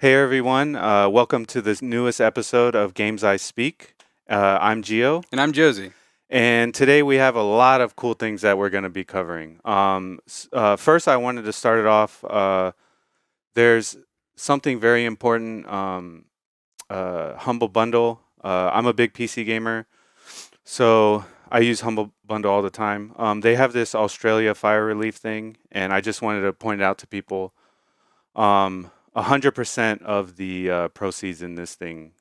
Hey everyone, welcome to this newest episode of Games I Speak. I'm Gio, And I'm Josie. and today we have a lot of cool things that we're going to be covering. First, I wanted to start it off. There's something very important. Humble Bundle. I'm a big PC gamer, so I use Humble Bundle all the time. They have this Australia fire relief thing, and I just wanted to point it out to people. 100% of the proceeds in this thing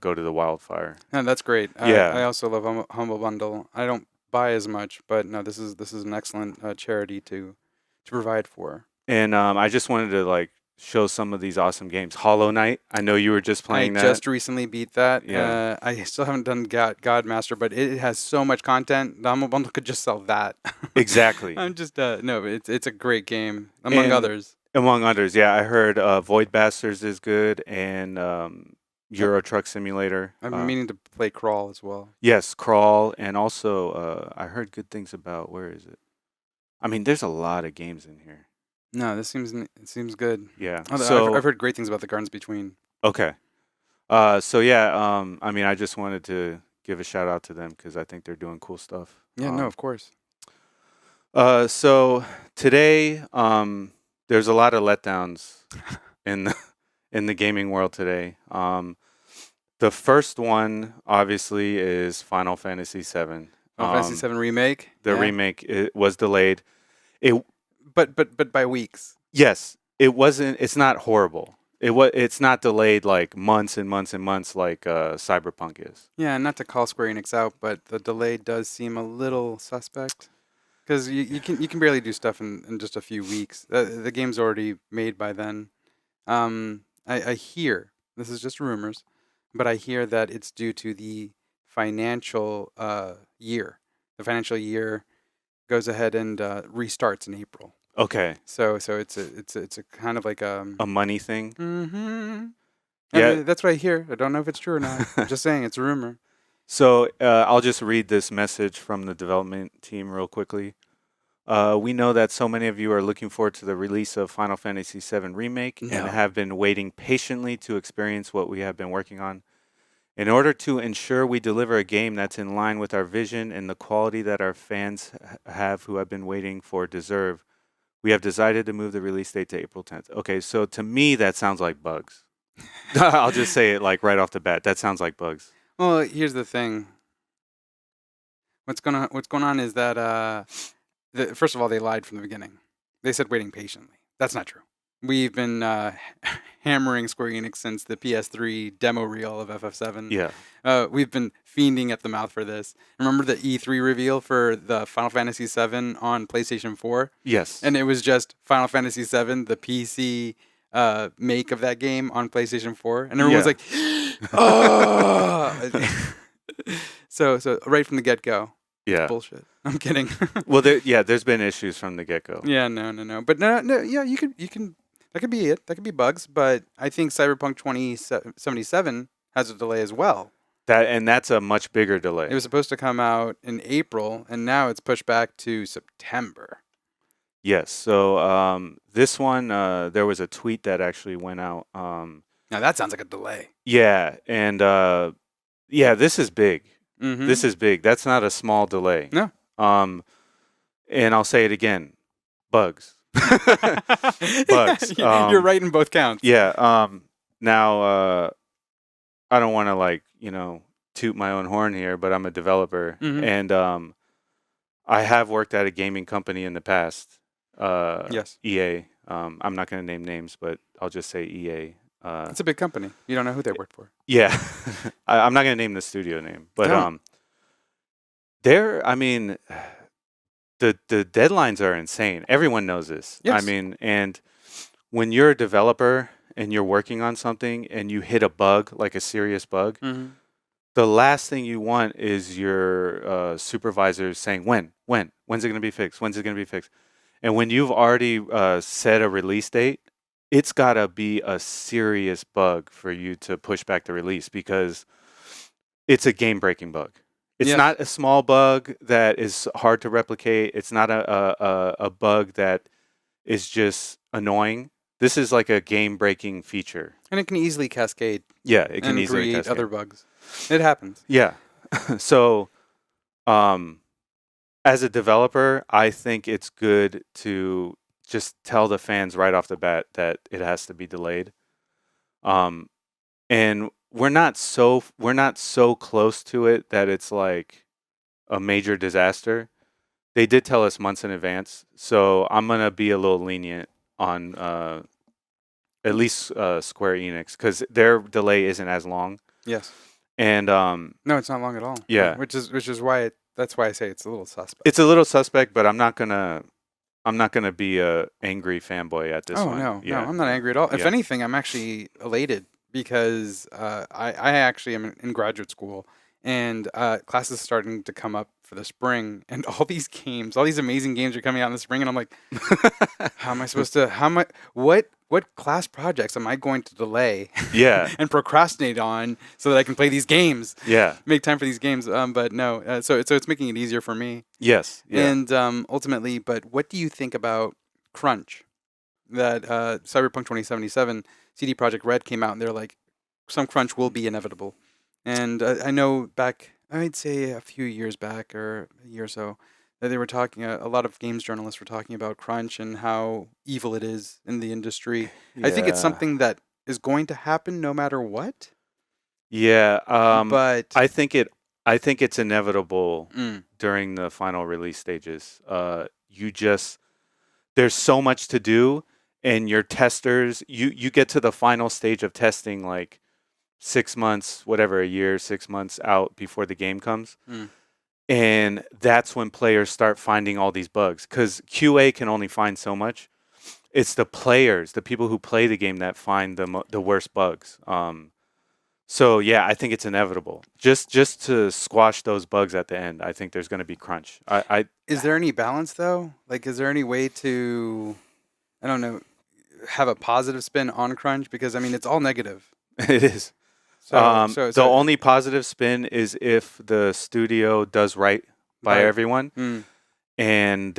go to the wildfire. And that's great. I Yeah, also love Humble Bundle. I don't buy as much, but no, this is an excellent charity to provide for. and I just wanted to like show some of these awesome games. Hollow Knight. I know you were just I playing that. just recently beat that. Yeah, I still haven't done Godmaster, but it has so much content. The Humble Bundle could just sell that. exactly. I'm just no, but it's a great game among And others. among others, yeah, I heard Void Bastards is good, and I've, Euro Truck Simulator. I've been meaning to play Crawl as well. Yes, Crawl, and also I heard good things about where is it? I mean, there's a lot of games in here. No, it seems good. Yeah. I've So heard great things about the Gardens Between. okay. So yeah, I mean, I just wanted to give a shout out to them because I think they're doing cool stuff. Yeah, no, of course. So today, there's a lot of letdowns in in the gaming world today. The first one, obviously, is Final Fantasy VII. Final Fantasy VII remake. The Yeah. remake was delayed. It But by weeks. yes, it wasn't. It's not horrible. It's not delayed like months and months and months like Cyberpunk is. Yeah, not to call Square Enix out, but the delay does seem a little suspect. Because you can barely do stuff in just a few weeks. The game's already made by then. I hear, this is just rumors, but I hear that it's due to the financial year. The financial year goes ahead and restarts in April. Okay, So it's a kind of like a money thing. mm-hmm. Yeah. That's what I hear. I don't know if it's true or not. I'm just saying it's a rumor. So I'll just read this message from the development team real quickly. We know that so many of you are looking forward to the release of Final Fantasy VII Remake and No. have been waiting patiently to experience what we have been working on. In order to ensure we deliver a game that's in line with our vision and the quality that our fans have who have been waiting for deserve, we have decided to move the release date to April 10th. Okay, so to me, that sounds like bugs. I'll just say it like right off the bat. That sounds like bugs. Well, here's the thing. What's going on is that first of all they lied from the beginning. They said waiting patiently. That's not true. We've been hammering Square Enix since the PS3 demo reel of FF7. Yeah. We've been fiending at the mouth for this. Remember the E3 reveal for the Final Fantasy VII on PlayStation 4? Yes. And it was just Final Fantasy VII, the PC make of that game on PlayStation 4, and everyone's Yeah. like, "Oh!" So right from the get go, Yeah. bullshit. I'm kidding. Well, there's been issues from the get go. Yeah, no. But no. Yeah, you can. That could be it. That could be bugs. But I think Cyberpunk 2077 has a delay as well. That's a much bigger delay. It was supposed to come out in April, and now it's pushed back to September. Yes. So this one, there was a tweet that actually went out. Now that sounds like a delay. Yeah, and this is big. Mm-hmm. This is big. That's not a small delay. No. And I'll say it again, bugs. Bugs. You're right in both counts. Yeah. Now, I don't want to toot my own horn here, but I'm a developer, Mhm. and I have worked at a gaming company in the past. Yes. EA. I'm not going to name names, but I'll just say EA. It's a big company. You don't know who they work for. Yeah, I'm not going to name the studio name, but Don't. I mean, the deadlines are insane. Everyone knows this. I Yes. mean, and when you're a developer and you're working on something and you hit a bug, like a serious bug, Mm-hmm. the last thing you want is your supervisor saying, when's it going to be fixed? When's it going to be fixed? And when you've already set a release date, it's got to be a serious bug for you to push back the release because it's a game-breaking bug. It's Yes. not a small bug that is hard to replicate. It's not a bug that is just annoying. This is like a game-breaking feature. And it can easily cascade Yeah, it can and easily create cascade. other bugs. It happens. Yeah. So, um, as a developer, I think it's good to just tell the fans right off the bat that it has to be delayed. Um, and we're not so close to it that it's like a major disaster. They did tell us months in advance, so I'm gonna be a little lenient on at least Square Enix because their delay isn't as long. Yes. And No, it's not long at all. yeah, Which is why that's why I say it's a little suspect. it's a little suspect, but I'm not gonna be a angry fanboy at this Oh one. no, Yeah, I'm not angry at all. If yeah, anything, I'm actually elated because I actually am in graduate school and classes starting to come up for the spring, and all these games, all these amazing games are coming out in the spring, and I'm like, how am I supposed to? How am I? What class projects am I going to delay yeah, and procrastinate on so that I can play these games, yeah, make time for these games? But no, so it's making it easier for me. yes, yeah. And ultimately, but what do you think about crunch? That Cyberpunk 2077, CD Projekt Red came out and they're like, some crunch will be inevitable. And I know back, I'd say a few years back or a year or so, that they were talking, a lot of games journalists were talking about crunch and how evil it is in the industry. I think it's Yeah. something that is going to happen no matter what. Yeah, But I think it's inevitable mm, during the final release stages. There's so much to do, and your testers, you get to the final stage of testing like 6 months, whatever, a year, 6 months out before the game comes, mm, and that's when players start finding all these bugs because QA can only find so much. It's the players, the people who play the game, that find the worst bugs. So yeah, I think it's inevitable. Just to squash those bugs at the end, I think there's going to be crunch. is there any balance though? Like, is there any way to, I don't know, have a positive spin on crunch? Because I mean, it's all negative. It is. So, so, The so, only positive spin is if the studio does right by by everyone mm, and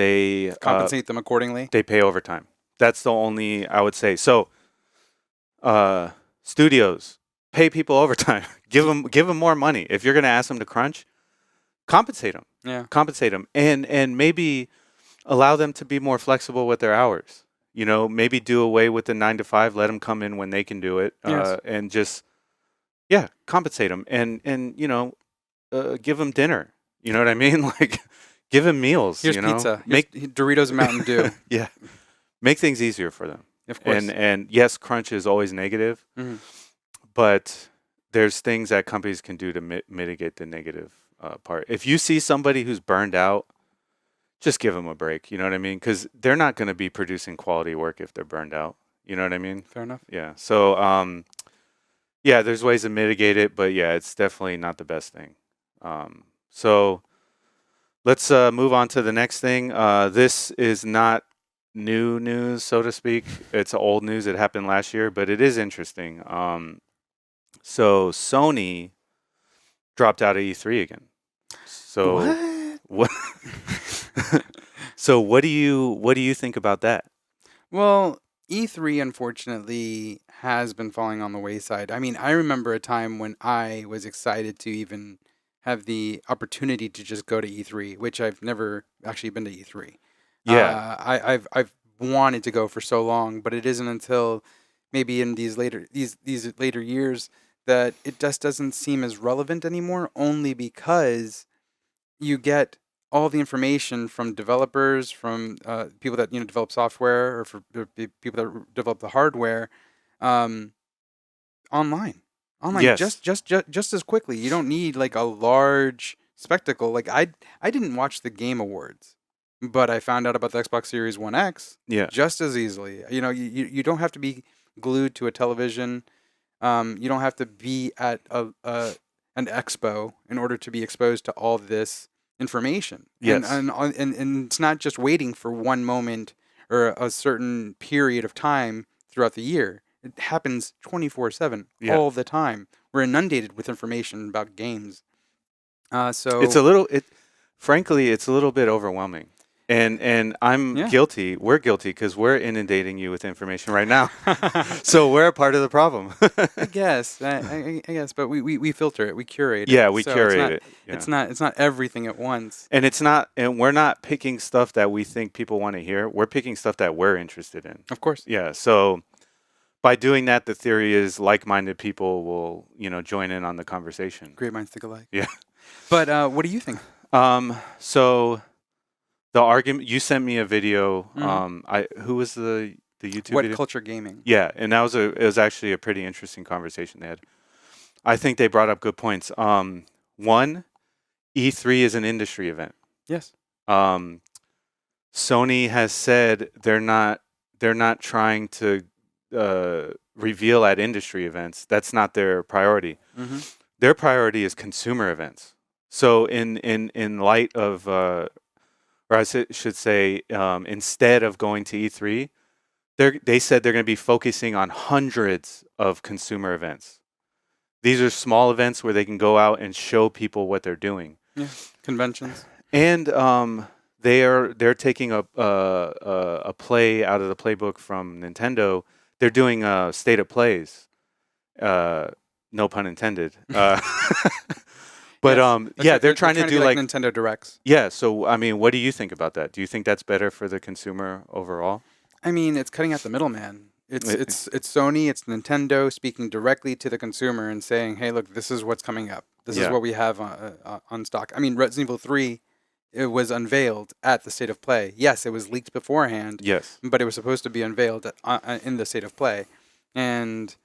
compensate them accordingly. they pay overtime. That's the only I would say. So studios pay people overtime. Give them more money. If you're going to ask them to crunch, compensate them. Yeah. Compensate them, and maybe allow them to be more flexible with their hours. Maybe do away with the 9 to 5. Let them come in when they can do it, Yes. and just compensate them, and give them dinner. You know what I mean? Like, give them meals. Here's pizza. Here's Make Doritos and Mountain Dew. yeah, make things easier for them. Of course. And yes, crunch is always negative, Mhm. but there's things that companies can do to mitigate the negative part. If you see somebody who's burned out, just give them a break. You know what I mean? Because they're not going to be producing quality work if they're burned out. You know what I mean? Fair enough. Yeah. So, yeah, there's ways to mitigate it, but yeah, it's definitely not the best thing. So let's move on to the next thing. This is not new news, so to speak. It's old news. It happened last year, but it is interesting. So Sony dropped out of E3 again. So What? so what do you think about that? Well, E3 unfortunately has been falling on the wayside. I mean, I remember a time when I was excited to even have the opportunity to just go to E3, which I've never actually been to E3. Yeah. I've wanted to go for so long, but it isn't until maybe in these later years that it just doesn't seem as relevant anymore. Only because you get all the information from developers, from people that develop software, or for people that develop the hardware, um, online, Yes. just as quickly. You don't need like a large spectacle. Like I didn't watch the Game Awards, but I found out about the Xbox Series One X Yeah. just as easily. You don't have to be glued to a television. You don't have to be at an expo in order to be exposed to all this information. Yes. And it's not just waiting for one moment or a certain period of time throughout the year. It happens 24/7 Yeah. all the time. We're inundated with information about games. It's So a little it frankly, it's a little bit overwhelming. And I'm Yeah. guilty. We're guilty because we're inundating you with information right now. So we're a part of the problem. I guess. I guess, but we filter it, we curate it. Yeah, we So curate it. Yeah. it's not everything at once. And it's not, and we're not picking stuff that we think people want to hear. We're picking stuff that we're interested in. Of course. Yeah. So by doing that, the theory is like-minded people will, join in on the conversation. Great minds think alike. Yeah. But what do you think? So the argument, you sent me a video. Mhm. Who was the YouTube What video? culture gaming? Yeah, and it was actually a pretty interesting conversation they had. I think they brought up good points. One, E3 is an industry event. Yes. Sony has said they're not trying to reveal at industry events. That's not their priority. Mm-hmm. Their priority is consumer events. So in light of, or I should say, instead of going to E3, they said they're going to be focusing on hundreds of consumer events. These are small events where they can go out and show people what they're doing. Yeah. Conventions. And they're taking a play out of the playbook from Nintendo. They're doing state of plays. No pun intended. But Yes. they're trying to be do like Nintendo Directs. yeah. So I mean, what do you think about that? Do you think that's better for the consumer overall? I mean, it's cutting out the middleman. It's It- it's Sony, it's Nintendo speaking directly to the consumer and saying, "Hey, look, this is what's coming up. This is Yeah. what we have on stock." I mean, Resident Evil 3, it was unveiled at the State of Play. Yes, it was leaked beforehand, Yes. but it was supposed to be unveiled in the State of Play, and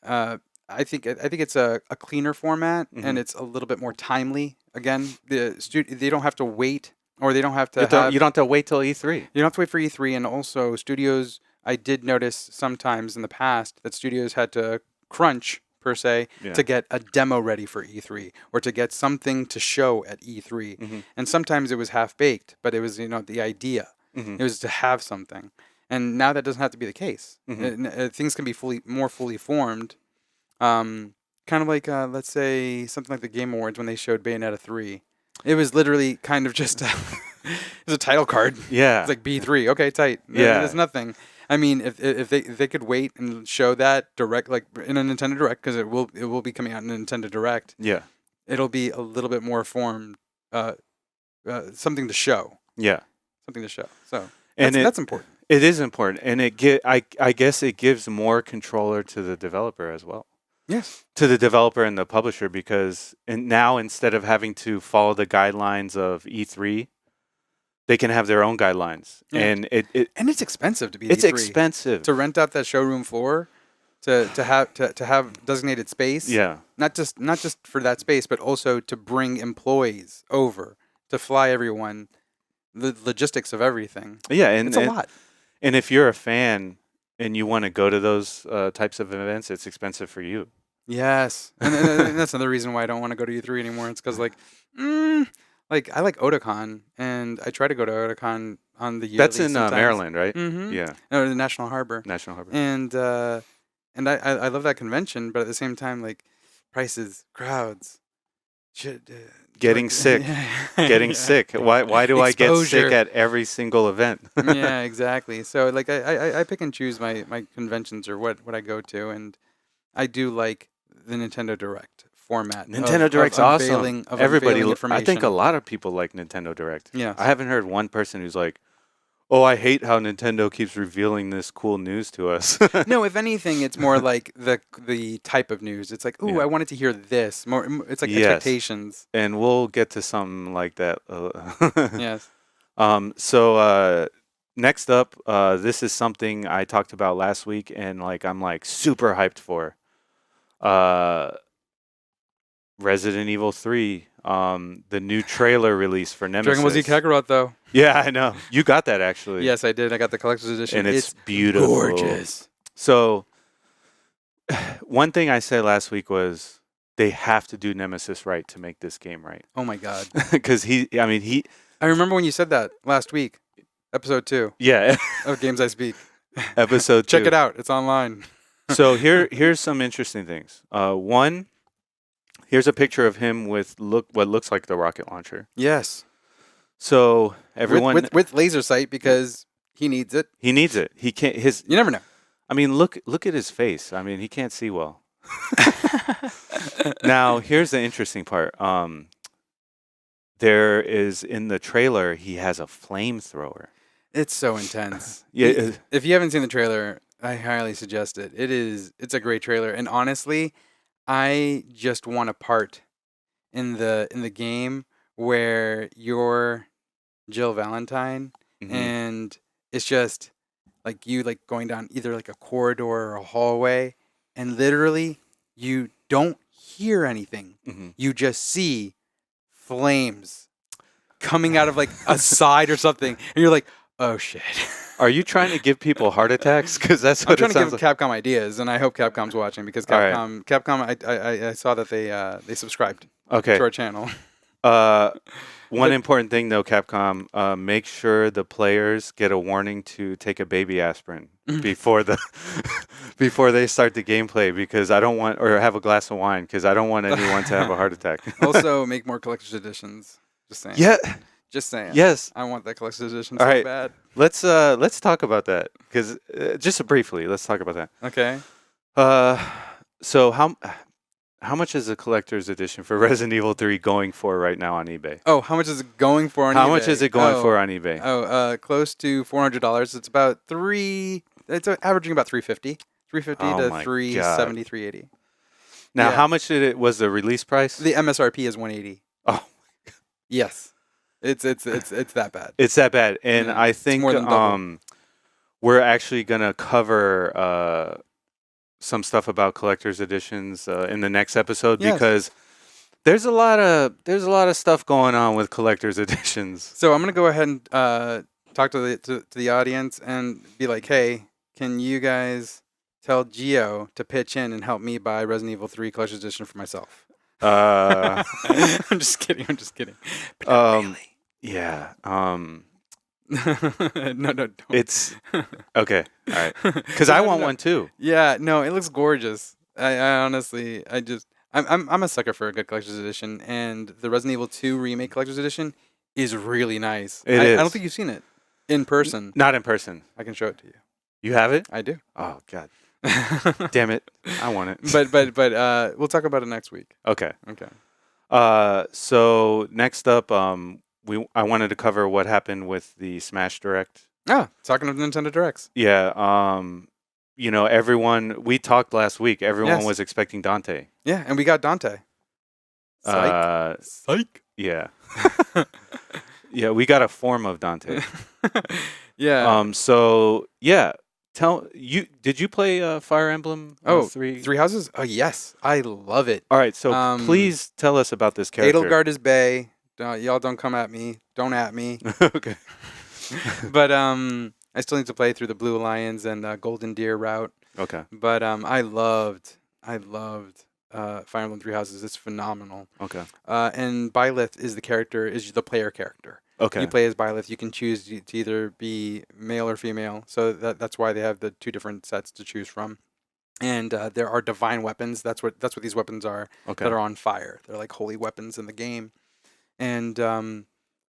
I think it's a cleaner format and Mhm. it's a little bit more timely. Again, they don't have to wait, or they don't have to You don't have to wait till E3. you don't have to wait for E3, and also studios. I did notice sometimes in the past that studios had to crunch per se Yeah. to get a demo ready for E3 or to get something to show at E3. Mhm. And sometimes it was half baked, but it was the idea. Mhm. It was to have something. And now that doesn't have to be the case. Mhm. Things can be more fully formed. Kind of like let's say something like the Game Awards when they showed Bayonetta 3. It was literally kind of just it was a title card. Yeah. It's like B3. Okay, tight. Yeah. There's nothing. I mean, if they could wait and show that direct, like in a Nintendo Direct, because it will be coming out in a Nintendo Direct. Yeah. It'll be a little bit more formed, something to show. Yeah. Something to show. So And that's important. it is important, and I guess it gives more controller to the developer as well. Yes. To the developer and the publisher, because now instead of having to follow the guidelines of E3, they can have their own guidelines, Yeah. and And it's expensive to be. it's E3. expensive. To rent out that showroom floor, to have designated space. Yeah. Not just for that space, but also to bring employees over to fly everyone, the logistics of everything. Yeah, and It's a lot. And if you're a fan and you want to go to those types of events, it's expensive for you. Yes, and that's another reason why I don't want to go to E3 anymore. It's because I like Otakon, and I try to go to Otakon on the yearly. That's in Maryland, right? Mm-hmm. Yeah, No, the National Harbor. National Harbor. And I love that convention, but at the same time, like prices, crowds, shit, Getting sick. Getting sick. Why do I get Exposure. sick at every single event? Yeah, exactly. So like I pick and choose my conventions or what I go to, and I do like the Nintendo Direct format. Nintendo Direct's awesome. Of Everybody, unveiling I think a information. lot of people like Nintendo Direct. Yes. I haven't heard one person who's like, "Oh, I hate how Nintendo keeps revealing this cool news to us." No, if anything, it's more like the type of news. It's like, ooh, Yeah. I wanted to hear this. It's like Yes. expectations. And we'll get to something like that. Yes. So next up, this is something I talked about last week, and I'm super hyped for. Resident Evil 3, the new trailer release for Nemesis. Dragon Ball Z Kakarot, though. Yeah, I know. You got that actually. Yes, I did. I got the collector's edition. And it's beautiful. gorgeous. So, one thing I said last week was they have to do Nemesis right to make this game right. Oh my god. Because he, I remember when you said that last week, episode 2 yeah, of Games I Speak. episode Check 2. it out. It's online. So here's some interesting things. One, here's a picture of him with what looks like the rocket launcher. Yes. So everyone with laser sight because he needs it. he needs it. He can't. His. You never know. I mean, look at his face. I mean, he can't see well. Now, here's the interesting part. There is in the trailer he has a flamethrower. It's so intense. Yeah. If you haven't seen the trailer, I highly suggest it. It's a great trailer, and honestly, I just want a part in the game where you're Jill Valentine, Mhm. and it's just like you like going down either like a corridor or a hallway, and literally you don't hear anything. Mhm. You just see flames coming out of like a side or something, and you're like, oh shit. Are you trying to give people heart attacks? Because that's I'm what trying it to give sounds like. Capcom ideas, and I hope Capcom's watching because All right. Capcom, I saw that they subscribed Okay. to our channel. One But- important thing though, Capcom, make sure the players get a warning to take a baby aspirin before the before they start the gameplay, because I don't want, or have a glass of wine, because I don't want anyone to have a heart attack. Also, make more collector's editions. Just saying. Yeah. Just saying. Yes. I want that collector's edition All so right. bad. Let's talk about that, because just briefly, let's talk about that. Okay. So how much is a collector's edition for Resident Evil 3 going for right now on eBay? Oh, how much is it going for on eBay? How much is it going for on eBay? Close to $400. It's about averaging about 350. 350 Oh to my 370, 380. Now, yeah. how much was the release price? The MSRP is 180. Oh, Yes. It's that bad. it's that bad. And Yeah, I it's think more than double. we're actually gonna cover some stuff about collector's editions in the next episode, Yes. because there's a lot of stuff going on with collector's editions. So I'm gonna go ahead and talk to the audience and be like, hey, can you guys tell Gio to pitch in and help me buy Resident Evil 3 Collector's Edition for myself? Uh, I'm just kidding. But not really. yeah. No, don't. It's okay. All right. Because I want one too. Yeah, no, it looks gorgeous. I honestly, I'm a sucker for a good collector's edition, and the Resident Evil 2 remake collector's edition is really nice. It I is. don't think you've seen it in person. Not in person. I can show it to you. You have it? I do. Oh God. Damn it. I want it. but we'll talk about it next week. Okay. Okay. So next up, I wanted to cover what happened with the Smash Direct. Talking of Nintendo Directs. Yeah. Everyone, we talked last week. Everyone Yes. was expecting Dante. Yeah, and we got Dante. Psych. Psych. Yeah. Yeah, we got a form of Dante. Yeah. So yeah, did you play Fire Emblem 3? Three Houses? Oh, yes. I love it. All right, so please tell us about this character. Edelgard is Bay. Y'all don't come at me. Don't at me. Okay. But I still need to play through the Blue Alliance and Golden Deer route. Okay. But I loved Fire Emblem Three Houses. It's phenomenal. Okay. And Byleth is the player character. Okay. You play as Byleth. You can choose to either be male or female. So that's why they have the two different sets to choose from. And there are divine weapons. That's what these weapons are. Okay. That are on fire. They're like holy weapons in the game. And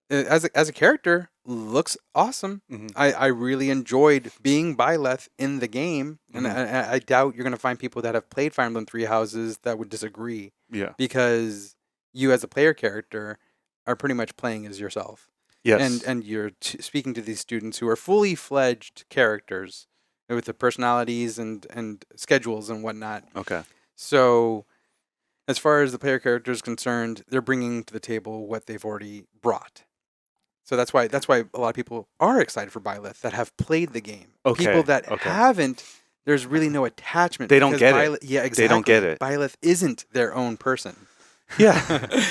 as a character, looks awesome. Mm-hmm. I really enjoyed being Byleth in the game, and Mhm. I doubt you're gonna find people that have played Fire Emblem Three Houses that would disagree. Yeah. Because you as a player character are pretty much playing as yourself. Yes. And you're speaking to these students who are fully fledged characters with the personalities and schedules and whatnot. Okay. So, as far as the player character is concerned, they're bringing to the table what they've already brought. So that's why a lot of people are excited for Byleth that have played the game. Okay, People that okay. haven't, there's really no attachment. They don't because get it. Byleth, yeah, exactly. They don't get it. Byleth isn't their own person. Yeah.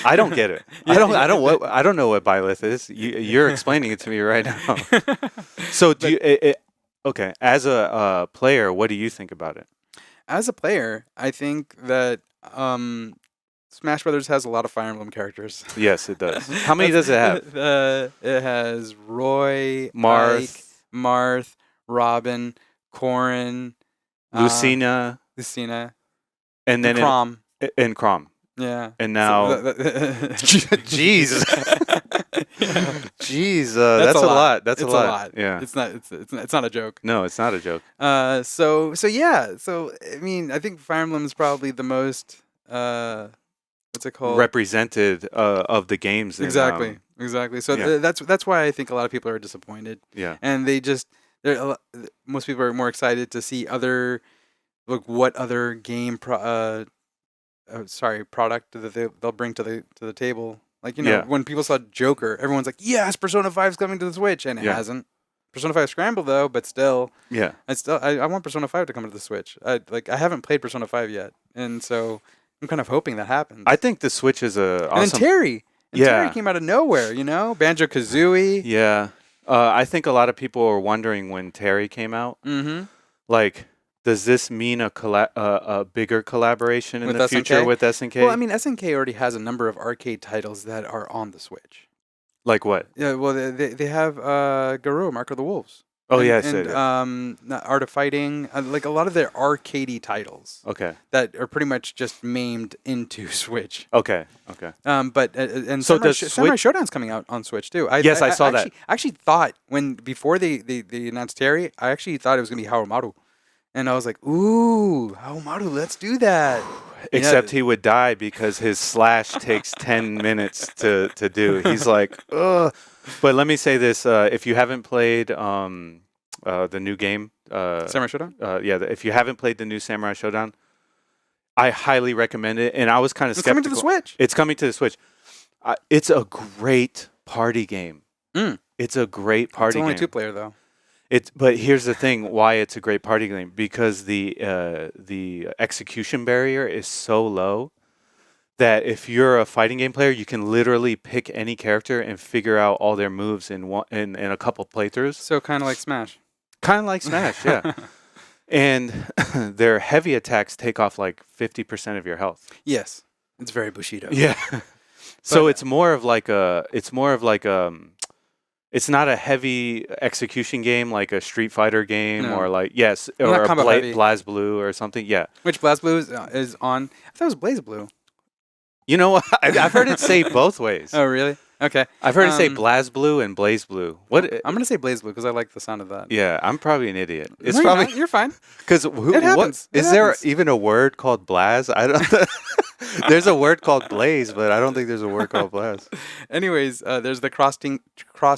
I don't get it. Yeah, I don't know what Byleth is. You're explaining it to me right now. So okay, as a player, what do you think about it? As a player, I think that Smash Brothers has a lot of Fire Emblem characters. Yes, it does. How many does it have? It has Roy, Marth. Ike, Marth, Robin, Corrin, Lucina, Lucina, and then Crom. and Crom. Yeah. And now, Jeez. Jeez, that's a lot. That's It's a lot. Yeah. It's not. It's not a joke. No, it's not a joke. So yeah. So I mean, I think Fire Emblem is probably the most. What's it called? Represented of the games. Exactly. Exactly. So yeah. that's why I think a lot of people are disappointed. Yeah. And most people are more excited to see other, like, what other product that they'll bring to the table. Like, Yeah. when people saw Joker, everyone's like, yes, Persona 5's coming to the Switch, and it Yeah. hasn't. Persona 5 Scramble though, but still, Yeah. I want Persona 5 to come to the Switch. I haven't played Persona 5 yet, and so I'm kind of hoping that happens. I think the Switch is a awesome. And then Terry. Yeah. Terry came out of nowhere, Banjo Kazooie. Yeah. I think a lot of people were wondering when Terry came out. Mm-hmm. Like, does this mean a bigger collaboration in With the future SNK? with SNK? Well, I mean, SNK already has a number of arcade titles that are on the Switch. Like what? Yeah, well, they have Garou, Mark of the Wolves. Oh, and, yes. and Art of Fighting, like a lot of their arcadey titles Okay. that are pretty much just maimed into Switch. Okay. Okay. But and So Samurai, does Samurai Showdown's coming out on Switch too. Yes, I saw that. I actually thought before they announced Terry, I actually thought it was gonna be Harumaru, and I was like, ooh, Harumaru, let's do that. Except he would die because his slash takes 10 minutes to do. He's like, ugh. But let me say this: if you haven't played the new game, Samurai Showdown. if you haven't played the new Samurai Showdown, I highly recommend it. And I was kind of skeptical. It's coming to the Switch. It's coming to the Switch. It's a great party game. It's a great party game. It's only 2-player though. But here's the thing: why it's a great party game, because the execution barrier is so low that if you're a fighting game player, you can literally pick any character and figure out all their moves in a couple playthroughs. So kind of like Smash. Kind of like Smash, yeah. And their heavy attacks take off like 50% of your health. Yes, it's very Bushido. Yeah. So it's more of like it's not a heavy execution game like a Street Fighter game or or a BlazBlue or something. Yeah. Which BlazBlue is on? I thought it was BlazBlue. You know what? I've heard it say both ways. Oh, really? Okay. I've heard it say BlazBlue and BlazBlue. What? I'm gonna say BlazBlue because I like the sound of that. Yeah, I'm probably an idiot. It's No, probably you're fine. because It happens. is there even a word called Blaz? I don't. There's a word called Blaze, but I don't think there's a word called Blaz. Anyways, there's the cross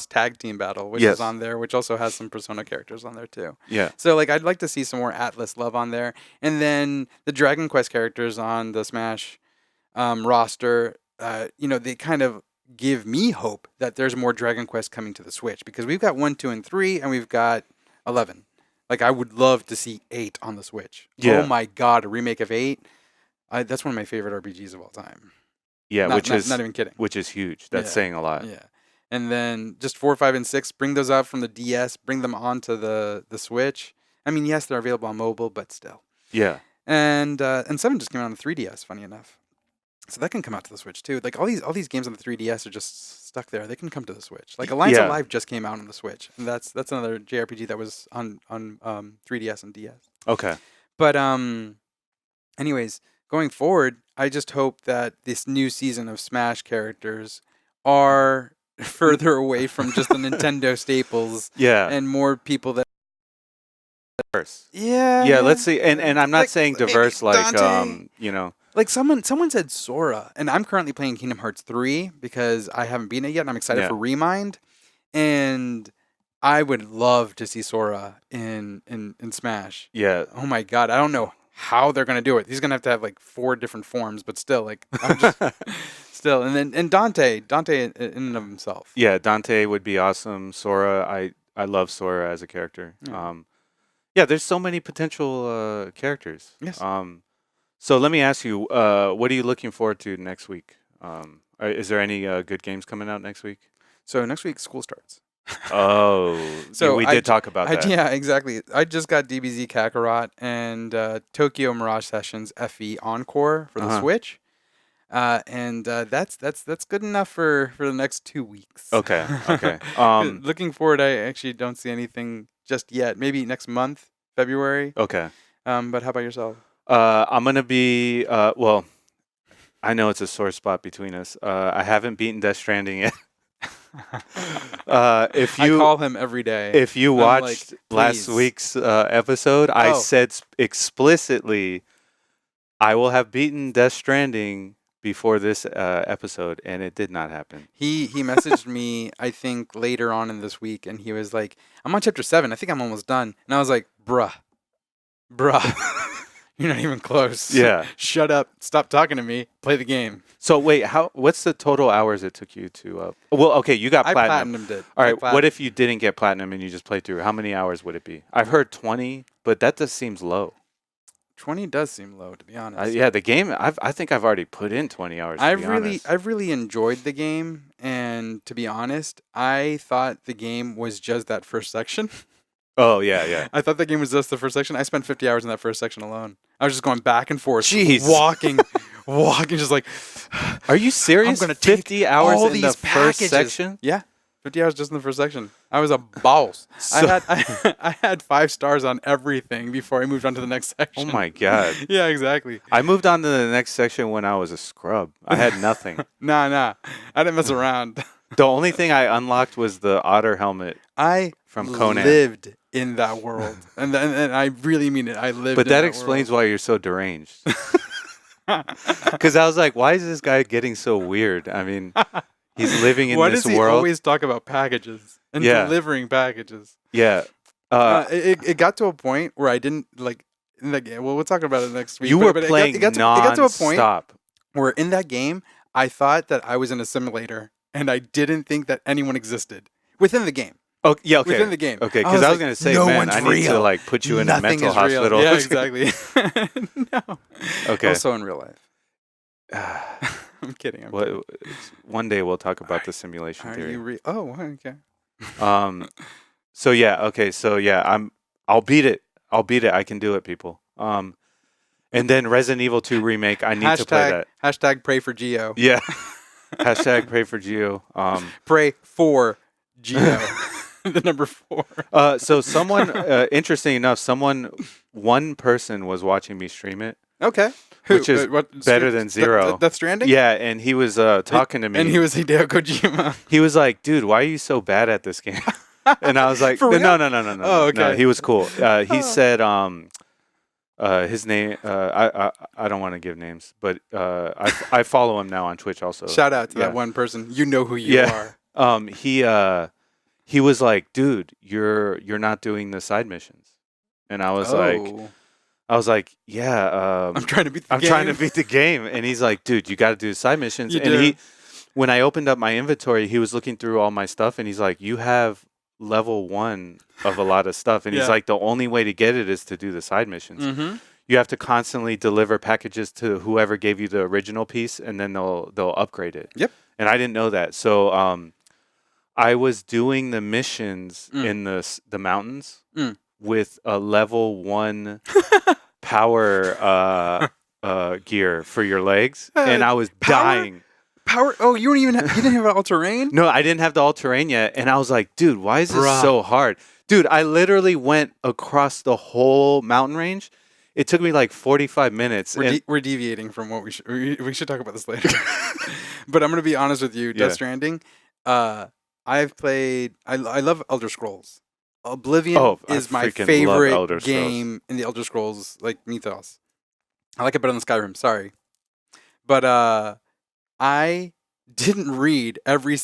tag team battle, which is on there, which also has some Persona characters on there too. Yeah. So like, I'd like to see some more Atlas love on there, and then the Dragon Quest characters on the Smash roster. They kind of give me hope that there's more Dragon Quest coming to the Switch, because we've got 1, 2, and 3, and we've got 11. Like, I would love to see 8 on the Switch. Yeah. Oh my God, a remake of 8. That's one of my favorite RPGs of all time. Yeah, not even kidding. Which is huge. That's saying a lot. Yeah. And then just 4, 5, and 6, bring those out from the DS, bring them onto the Switch. I mean, yes, they're available on mobile, but still. Yeah. And 7 just came out on the 3DS, funny enough. So that can come out to the Switch too. Like all these games on the 3DS are just stuck there. They can come to the Switch. Like Alliance Alive just came out on the Switch, and that's another JRPG that was on 3DS and DS. Okay. But anyways, going forward, I just hope that this new season of Smash characters are further away from just the Nintendo staples. Yeah. And more people that. Diverse. Yeah. Yeah. Let's see. And I'm not saying diverse like Dante. Like someone said Sora, and I'm currently playing Kingdom Hearts 3 because I haven't beaten it yet, and I'm excited for Remind. And I would love to see Sora in Smash. Yeah. Oh my God, I don't know how they're gonna do it. He's gonna have to have like 4 different forms, but still, like, still. And Dante in and of himself. Yeah, Dante would be awesome. Sora, I love Sora as a character. Yeah. There's so many potential characters. Yes. So let me ask you, what are you looking forward to next week? Is there any good games coming out next week? So next week school starts. Oh, so we did talk about that. Yeah, exactly. I just got DBZ Kakarot and Tokyo Mirage Sessions FE Encore for the Switch, and that's good enough for the next 2 weeks. Okay. Looking forward, I actually don't see anything just yet. Maybe next month, February. Okay. But how about yourself? I'm gonna be well. I know it's a sore spot between us. I haven't beaten Death Stranding yet. If I you call him every day. if you I'm like, watched last "Please." week's episode, I Oh. said explicitly, I will have beaten Death Stranding before this episode, and it did not happen. He messaged me, I think, later on in this week, and he was like, "I'm on chapter 7. I think I'm almost done." And I was like, "Bruh, you're not even close. Yeah. Shut up. Stop talking to me. Play the game." So wait, what's the total hours it took you to? Well, okay, you got I platinum. platinumed it. All I right, what if you didn't get platinum and you just played through? How many hours would it be? I've heard 20, but that just seems low. 20 does seem low, to be honest. Yeah, the game. I think I've already put in 20 hours. I've really enjoyed the game, and to be honest, I thought the game was just that first section. Oh yeah. I thought the game was just the first section. I spent 50 hours in that first section alone. I was just going back and forth, Jeez. walking, just like. Are you serious? I'm gonna take 50 hours all in the these first packages. section? Yeah, 50 hours just in the first section. I was a boss. I had 5 stars on everything before I moved on to the next section. Oh my god. Yeah, exactly. I moved on to the next section when I was a scrub. I had nothing. Nah. I didn't mess around. The only thing I unlocked was the otter helmet. From Conan. lived in that world, and I really mean it. I lived. But in that explains why you're so deranged. Because I was like, why is this guy getting so weird? I mean, he's living in Why this does he world. always talk about packages and Yeah. delivering packages? Yeah. It got to a point where I didn't like in the game. Well, we'll talk about it next week. You were but playing it got to a point non-stop. where in that game I thought that I was in a simulator, and I didn't think that anyone existed within the game. Oh, yeah, okay. Within the game. Okay, because I was going to say, no man, one's I need to real. like put you in Nothing a mental is real. hospital. Yeah, exactly. No. Okay. Also in real life. I'm kidding. One day we'll talk about the simulation Are theory. you okay. So yeah, okay. So yeah, I'll beat it. I can do it, people. And then Resident Evil 2 remake. I need to play that. Hashtag pray for Geo. Yeah. Hashtag pray for Geo. Pray for Geo. The number 4. So someone, interesting enough, one person was watching me stream it. Okay. Which is better than zero. Death Stranding? Yeah, and he was talking to me. And he was Hideo Kojima. He was like, dude, why are you so bad at this game? And I was like, For real? No. Oh, okay. No, he was cool. He said his name, I don't want to give names, but I follow him now on Twitch also. Shout out to that one person. You know who you are. He was like, dude, you're not doing the side missions. And I was like, yeah, I'm trying to beat the game. I'm trying to beat the game. And he's like, dude, you got to do the side missions. When I opened up my inventory, he was looking through all my stuff, and he's like, you have level 1 of a lot of stuff. And he's like, the only way to get it is to do the side missions. Mm-hmm. You have to constantly deliver packages to whoever gave you the original piece, and then they'll upgrade it. Yep. And I didn't know that. So I was doing the missions in the mountains with a level 1 power gear for your legs, and I was dying. Power? Oh, you didn't have all terrain? No, I didn't have the all terrain yet, and I was like, dude, why is this so hard? Dude, I literally went across the whole mountain range. It took me like 45 minutes. We're deviating from what we should talk about this later. But I'm going to be honest with you. Death Stranding, I've played. I love Elder Scrolls. Oblivion is my favorite game in the Elder Scrolls mythos. I like it better than Skyrim. Sorry, but I didn't read every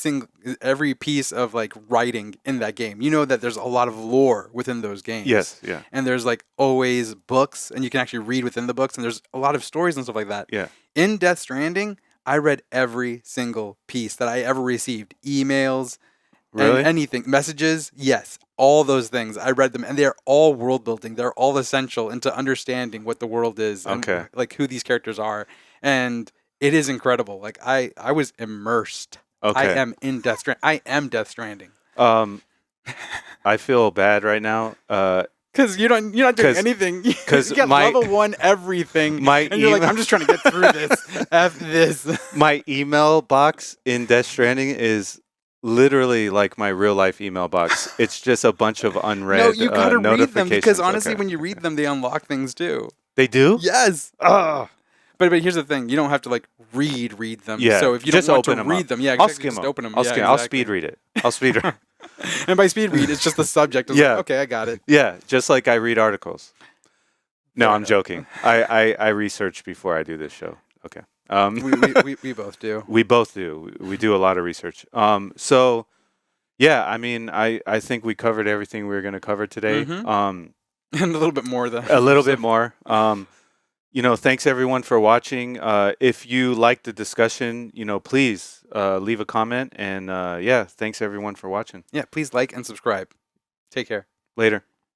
piece of writing in that game. You know that there's a lot of lore within those games. Yes, yeah. And there's always books, and you can actually read within the books, and there's a lot of stories and stuff like that. Yeah. In Death Stranding, I read every single piece that I ever received. Emails, really? Anything, messages, yes, all those things. I read them, and they're all world building. They're all essential into understanding what the world is, and who these characters are, and it is incredible. I was immersed. Okay. I am in Death Stranding. I am Death Stranding. I feel bad right now. Because you're not doing anything. Because you got level 1 everything, and you're like, I'm just trying to get through this. F this. My email box in Death Stranding is literally like my real life email box. It's just a bunch of unread No, you gotta read them, notifications. because honestly, when you read them, they unlock things too. They do? Yes. But here's the thing: you don't have to like read them. Yeah, So if you just don't want to open 'em read up. them, yeah, I'll exactly, skim just them. open them. I'll Yeah, skim. I'll exactly. speed read it. I'll speed read. And by speed read, it's just the subject. It's Yeah. like, okay, I got it. Yeah, just like I read articles. No, Fair I'm enough. joking. I research before I do this show. Okay. We both do. We both do. We do a lot of research. So yeah, I mean, I think we covered everything we were going to cover today. Mhm. And a little bit more than A little bit more. Thanks everyone for watching. If you liked the discussion, please leave a comment. And yeah, thanks everyone for watching. Yeah, please like and subscribe. Take care. Later.